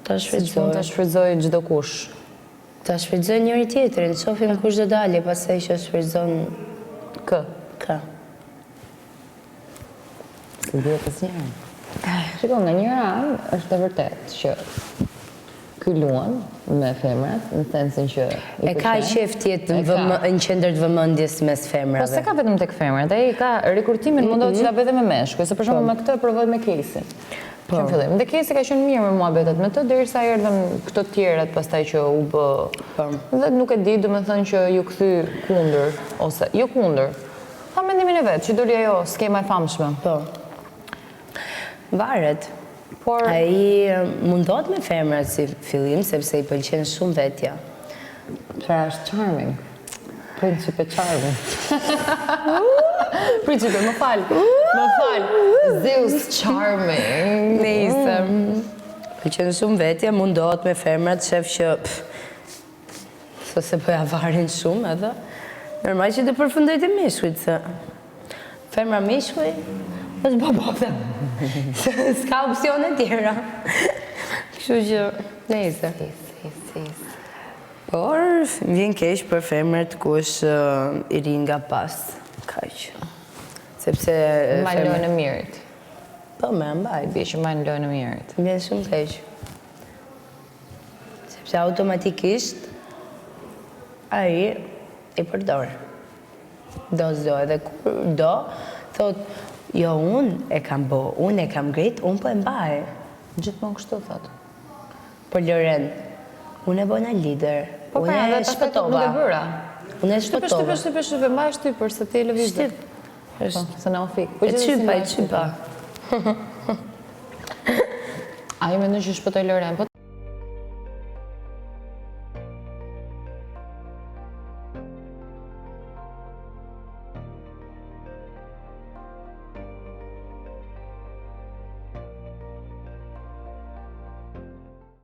Ta Mund të shfrytëzoj. shfrytëzoj çdo kush. Ta shfrytëzoj njëri tjetrin, shohim kush do dalë, pastaj që shfrytëzon Kë. ka. Si vjetës një. Shiko, nga njëra anë është e vërtet që ky luan me femrat, në sensin që E ka qef tjetë në qendër të vëmendjes mes Po femrave. se ka vetëm tek femrat, ai ka rekrutimin mundohet që ta bëjë me meshkuj, se për shembull me këtë provoj me Kesin. Në fillim, dhe Kesi ka qenë mirë me muhabetet me të derisa erdhën këto tjerat pastaj që u bë. Dhe nuk e di, domethënë që ju kthy kundër ose jo kundër. Tha mendimin e vet, që doli ajo skema e famshme. Po. Varet. Por Ai mundohet me femrat si fillim, sepse i pëlqen shumë vetja. çfarë është charming? Principe charming. Principe, më fal. Zeus charming. Nëse pëlqen shumë vetja, mundohet me femrat, shef që se po ja varin shumë edhe. Normal që të përfundoj të mishkujt, se femra mishkuj është babota. S'ka opsione tjera. Kështu që, nëse. Por, vjen keq për femrat kush i rin nga pas. Kaq. Sepse Mbajnë lojën e mirit. Po, me mbaj. Bie që mbajnë lojën e mirit. Vjen shumë keq. Sepse automatikisht ai i përdor. Do edhe kur do, thot, jo, unë e kam bo, unë e kam grit, unë po e mbaj. Gjithmonë kështu thot. Për Loren, unë e bona lider, Po unë e shpëtova. Nuk e bëra. Unë e shpëtova. Shtype, mbaj shtypër se ti lëvizje. Se na u fik. E qypa. Ai mendon që shpëtoi Loren, po